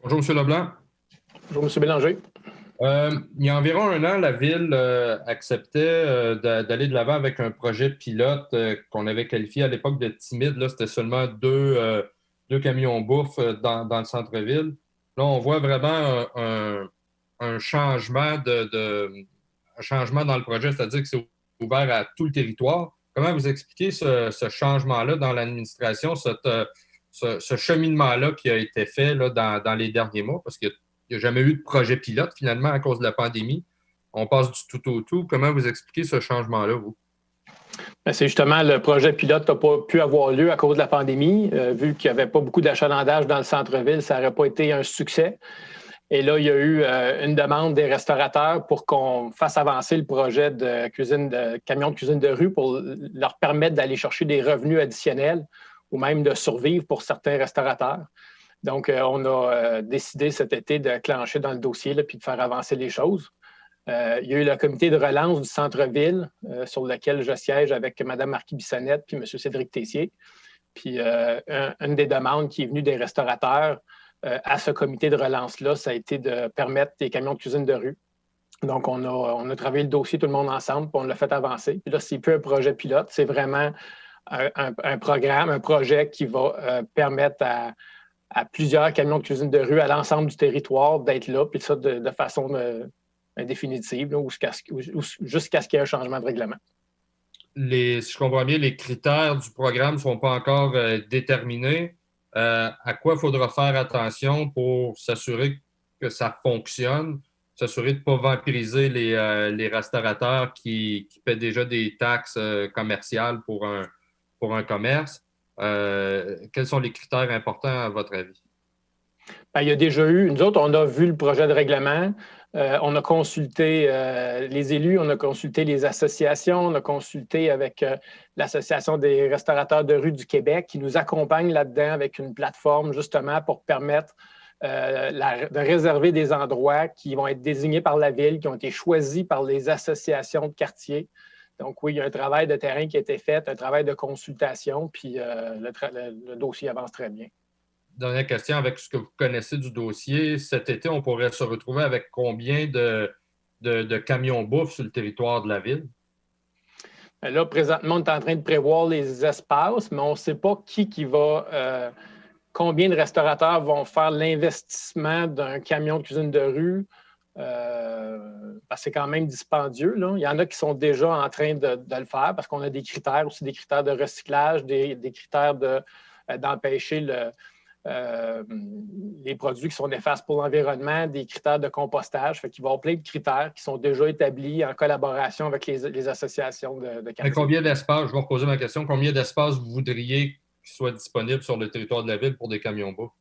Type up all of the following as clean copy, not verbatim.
Bonjour, M. Leblanc. Bonjour, M. Bélanger. Il y a environ un an, la Ville acceptait d'aller de l'avant avec un projet pilote qu'on avait qualifié à l'époque de timide. Là, c'était seulement deux camions bouffe dans le centre-ville. Là, on voit vraiment un changement un changement dans le projet, c'est-à-dire que c'est ouvert à tout le territoire. Comment vous expliquez ce changement-là dans l'administration, ce cheminement-là qui a été fait là, dans les derniers mois? Parce qu'il n'y a jamais eu de projet pilote, finalement, à cause de la pandémie. On passe du tout au tout. Comment vous expliquez ce changement-là, vous? C'est justement le projet pilote n'a pas pu avoir lieu à cause de la pandémie. Vu qu'il n'y avait pas beaucoup d'achalandage dans le centre-ville, ça n'aurait pas été un succès. Et là, il y a eu une demande des restaurateurs pour qu'on fasse avancer le projet de camion de cuisine de rue pour leur permettre d'aller chercher des revenus additionnels ou même de survivre pour certains restaurateurs. Donc, on a décidé cet été de clencher dans le dossier puis de faire avancer les choses. Il y a eu le comité de relance du centre-ville sur lequel je siège avec Mme Marquis Bissonnette puis M. Cédric Tessier. Puis une des demandes qui est venue des restaurateurs à ce comité de relance-là, ça a été de permettre des camions de cuisine de rue. Donc, on a travaillé le dossier tout le monde ensemble, puis on l'a fait avancer. Puis là, c'est plus un projet pilote, c'est vraiment un programme, un projet qui va permettre à plusieurs camions de cuisine de rue à l'ensemble du territoire d'être là, puis ça de façon définitive, là, jusqu'à ce qu'il y ait un changement de règlement. Si je comprends bien, les critères du programme ne sont pas encore déterminés. À quoi il faudra faire attention pour s'assurer que ça fonctionne, s'assurer de ne pas vampiriser les restaurateurs qui paient déjà des taxes commerciales pour un commerce? Quels sont les critères importants à votre avis? Bien, il y a déjà eu, nous autres, on a vu le projet de règlement, on a consulté les élus, on a consulté les associations, on a consulté avec l'Association des restaurateurs de rue du Québec qui nous accompagne là-dedans avec une plateforme justement pour permettre de réserver des endroits qui vont être désignés par la Ville, qui ont été choisis par les associations de quartier. Donc oui, il y a un travail de terrain qui a été fait, un travail de consultation, puis le dossier avance très bien. Dernière question, avec ce que vous connaissez du dossier, cet été, on pourrait se retrouver avec combien de camions bouffe sur le territoire de la ville? Là, présentement, on est en train de prévoir les espaces, mais on ne sait pas qui va, combien de restaurateurs vont faire l'investissement d'un camion de cuisine de rue. Parce que c'est quand même dispendieux, là. Il y en a qui sont déjà en train de le faire parce qu'on a des critères aussi, des critères de recyclage, des critères d'empêcher les produits qui sont néfastes pour l'environnement, des critères de compostage. Fait qu'il va y avoir plein de critères qui sont déjà établis en collaboration avec les associations de quartier. Combien d'espace, je vais reposer ma question, combien d'espace vous voudriez qu'il soit disponible sur le territoire de la ville pour des camions bouffe?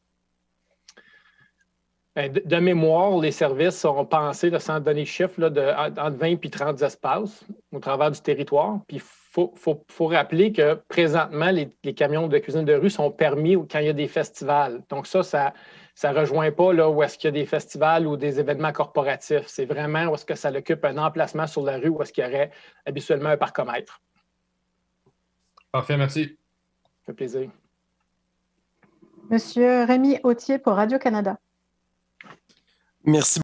De mémoire, les services ont pensé, là, sans donner de chiffres, là, entre 20 et 30 espaces au travers du territoire. Puis il faut rappeler que présentement, les camions de cuisine de rue sont permis quand il y a des festivals. Donc ça ne rejoint pas là, où est-ce qu'il y a des festivals ou des événements corporatifs. C'est vraiment où est-ce que ça occupe un emplacement sur la rue où est-ce qu'il y aurait habituellement un parcomètre. Parfait, merci. Ça fait plaisir. Monsieur Rémi Autier pour Radio-Canada. Merci.